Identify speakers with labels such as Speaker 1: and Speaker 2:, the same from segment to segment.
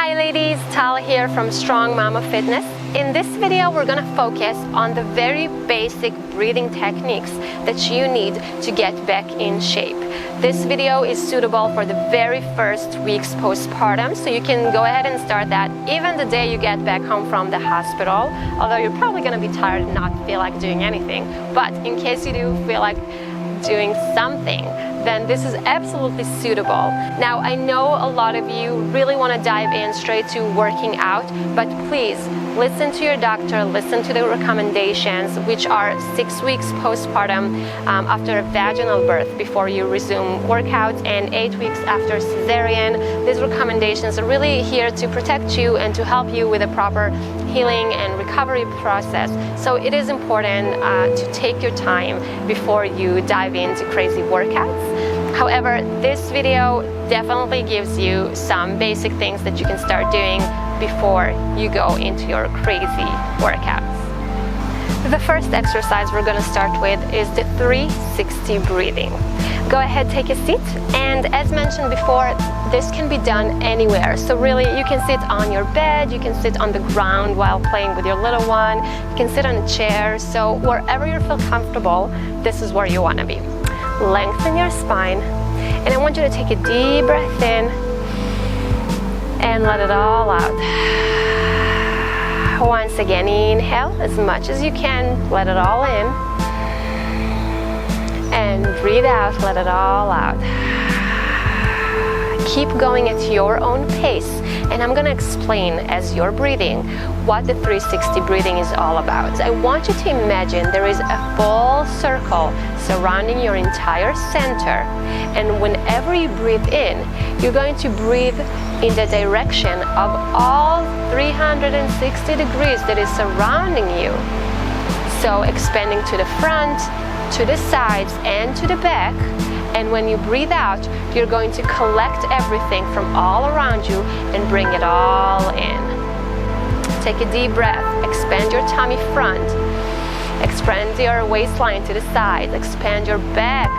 Speaker 1: Hi ladies, Tal here from Strong Mama Fitness. In this video, we're gonna focus on the very basic breathing techniques that you need to get back in shape. This video is suitable for the very first weeks postpartum, so you can go ahead and start that even the day you get back home from the hospital, although you're probably gonna be tired and not feel like doing anything. But in case you do feel like doing something, then this is absolutely suitable. Now, I know a lot of you really want to dive in straight to working out, but please listen to your doctor, listen to the recommendations, which are 6 weeks postpartum after a vaginal birth before you resume workouts, and 8 weeks after cesarean. These recommendations are really here to protect you and to help you with a proper healing and recovery process. So it is important to take your time before you dive into crazy workouts. However, this video definitely gives you some basic things that you can start doing before you go into your crazy workouts. The first exercise we're going to start with is the 360 breathing. Go ahead, take a seat, and as mentioned before, this can be done anywhere. So really, you can sit on your bed, you can sit on the ground while playing with your little one, you can sit on a chair, so wherever you feel comfortable, this is where you want to be. Lengthen your spine, and I want you to take a deep breath in and let it all out. Once again, inhale as much as you can, let it all in, and breathe out, let it all out. Keep going at your own pace, and I'm going to explain as you're breathing what the 360 breathing is all about. I want you to imagine there is a full circle surrounding your entire center, and whenever you breathe in, you're going to breathe in the direction of all 360 degrees that is surrounding you. So expanding to the front, to the sides, and to the back. And when you breathe out, you're going to collect everything from all around you and bring it all in. Take a deep breath, expand your tummy front, expand your waistline to the side, expand your back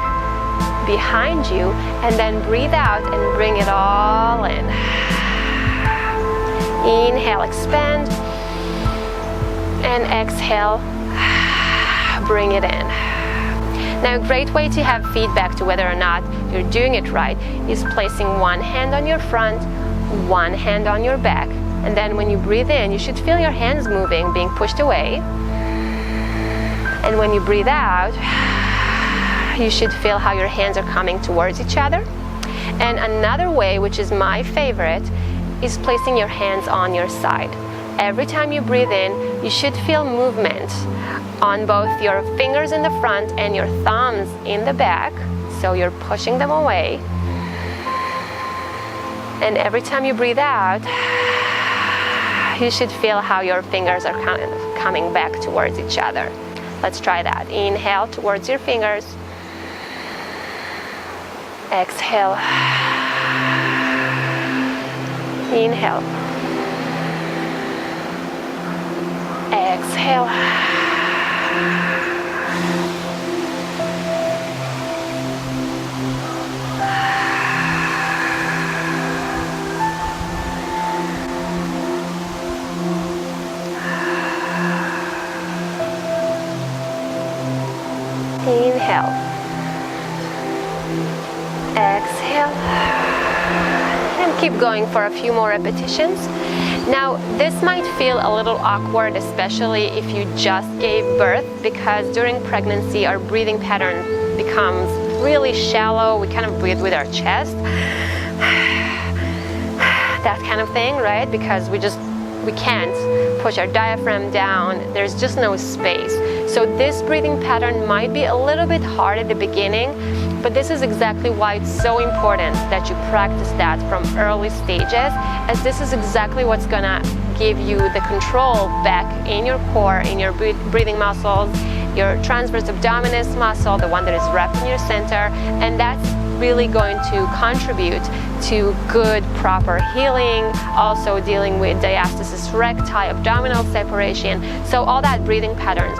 Speaker 1: behind you, and then breathe out and bring it all in. Inhale, expand, and exhale, bring it in. Now, a great way to have feedback to whether or not you're doing it right is placing one hand on your front, one hand on your back, and then when you breathe in, you should feel your hands moving, being pushed away. And when you breathe out, you should feel how your hands are coming towards each other. And another way, which is my favorite, is placing your hands on your side. Every time you breathe in, you should feel movement on both your fingers in the front and your thumbs in the back, so you're pushing them away. And every time you breathe out, you should feel how your fingers are kind of coming back towards each other. Let's try that. Inhale towards your fingers. Exhale. Inhale. Exhale. Inhale. Exhale. And keep going for a few more repetitions. Now, this might feel a little awkward, especially if you just gave birth, because during pregnancy, our breathing pattern becomes really shallow. We kind of breathe with our chest. That kind of thing, right? Because we can't push our diaphragm down. There's just no space. So this breathing pattern might be a little bit hard at the beginning, but this is exactly why it's so important that you practice that from early stages, as this is exactly what's gonna give you the control back in your core, in your breathing muscles, your transverse abdominis muscle, the one that is wrapped in your center, and that's really going to contribute to good, proper healing, also dealing with diastasis recti, abdominal separation. So all that breathing patterns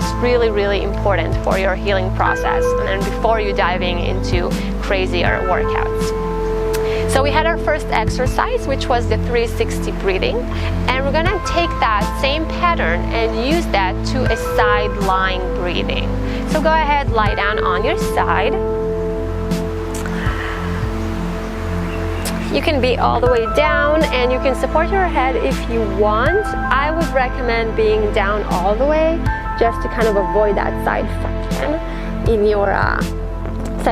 Speaker 1: is really, really important for your healing process, and then before you diving into crazier workouts. So we had our first exercise, which was the 360 breathing, and we're gonna take that same pattern and use that to a side lying breathing. So go ahead, lie down on your side. You can be all the way down, and you can support your head if you want. I would recommend being down all the way, just to kind of avoid that side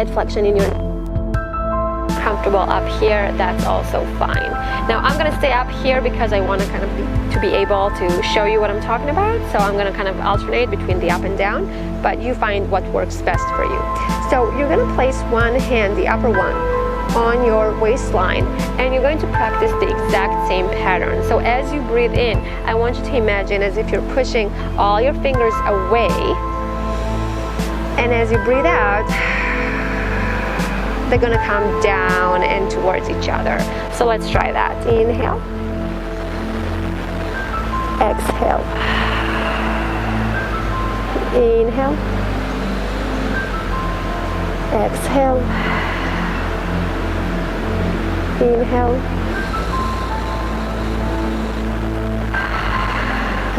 Speaker 1: flexion in your comfortable up here, that's also fine. Now I'm gonna stay up here because I want to kind of be able to show you what I'm talking about. So I'm gonna kind of alternate between the up and down, but you find what works best for you. So you're gonna place one hand, the upper one, on your waistline, and you're going to practice the exact same pattern. So as you breathe in, I want you to imagine as if you're pushing all your fingers away, and as you breathe out, they're gonna come down and towards each other. So let's try that. Inhale, exhale, inhale, exhale, inhale,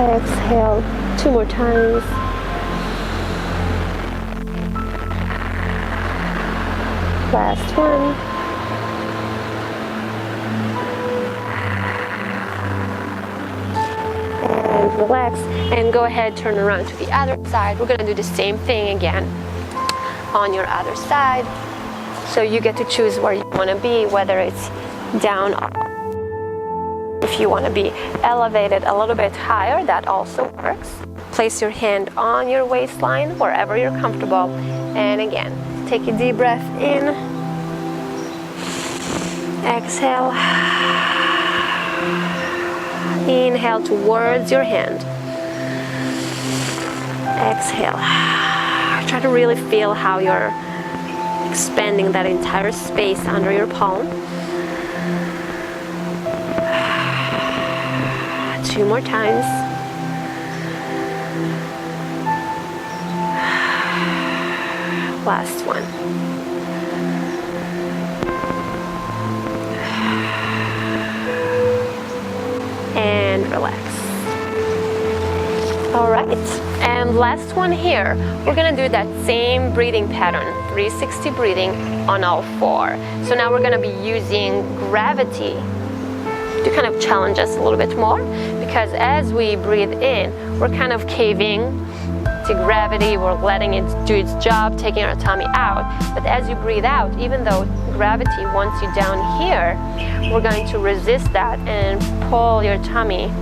Speaker 1: exhale. 2 more times. Last one. And relax, and go ahead, turn around to the other side. We're gonna do the same thing again on your other side. So you get to choose where you wanna be, whether it's down, if you wanna be elevated a little bit higher, that also works. Place your hand on your waistline, wherever you're comfortable, and again, take a deep breath in, exhale, inhale towards your hand, exhale. Try to really feel how you're expanding that entire space under your palm. 2 more times. Last one. And relax. All right, and last one here. We're gonna do that same breathing pattern, 360 breathing on all 4. So now we're gonna be using gravity to kind of challenge us a little bit more, because as we breathe in, we're kind of caving to gravity, we're letting it do its job, taking our tummy out. But as you breathe out, even though gravity wants you down here, we're going to resist that and pull your tummy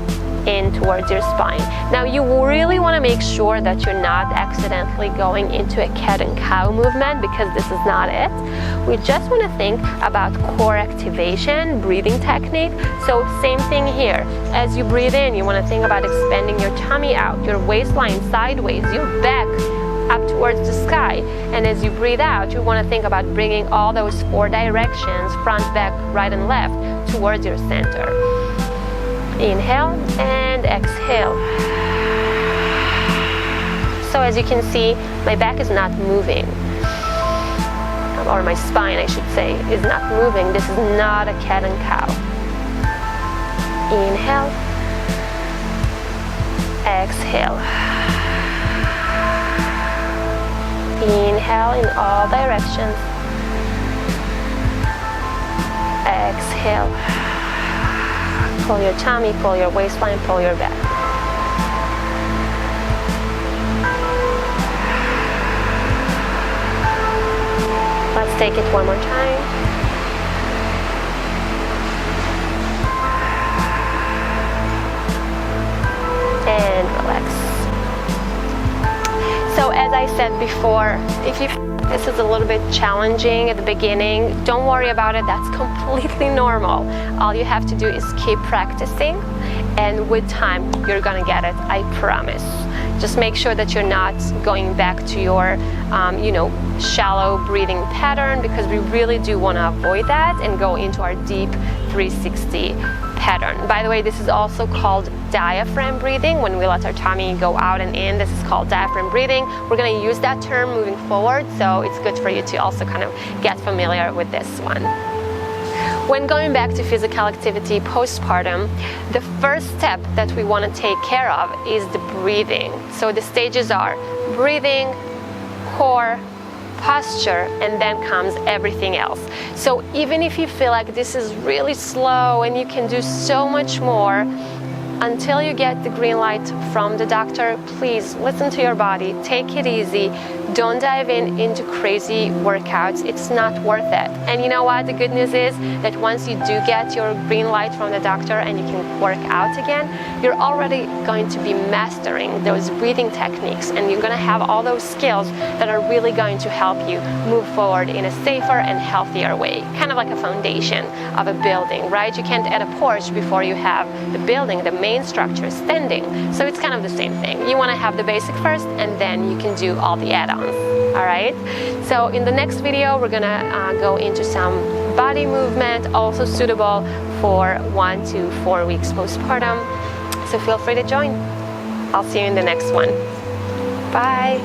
Speaker 1: in towards your spine. Now you really want to make sure that you're not accidentally going into a cat and cow movement, because this is not it. We just want to think about core activation, breathing technique. So same thing here. As you breathe in, you want to think about expanding your tummy out, your waistline sideways, your back up towards the sky. And as you breathe out, you want to think about bringing all those 4 directions, front, back, right, and left, towards your center. Inhale and exhale. So as you can see, my back is not moving, or my spine, I should say, is not moving. This is not a cat and cow. Inhale, exhale. Inhale in all directions. Exhale. Pull your tummy, pull your waistline, pull your back. Let's take it one more time. And relax. So as I said before, if this is a little bit challenging at the beginning, don't worry about it. That's completely normal. All you have to do is keep practicing, and with time, you're gonna get it, I promise. Just make sure that you're not going back to your, shallow breathing pattern, because we really do want to avoid that and go into our deep 360 pattern. By the way, this is also called diaphragm breathing. When we let our tummy go out and in, this is called diaphragm breathing. We're going to use that term moving forward, so it's good for you to also kind of get familiar with this one. When going back to physical activity postpartum, the first step that we want to take care of is the breathing. So the stages are breathing, core, posture, and then comes everything else. So even if you feel like this is really slow and you can do so much more, until you get the green light from the doctor, please listen to your body, take it easy, don't dive into crazy workouts. It's not worth it. And you know what? The good news is that once you do get your green light from the doctor and you can work out again, you're already going to be mastering those breathing techniques, and you're going to have all those skills that are really going to help you move forward in a safer and healthier way. Kind of like a foundation of a building, right? You can't add a porch before you have the building, the main structure standing. So it's kind of the same thing. You want to have the basic first, and then you can do all the add-ons. All right, so in the next video we're gonna go into some body movement, also suitable for 1 to 4 weeks postpartum, so feel free to join. I'll see you in the next one. Bye.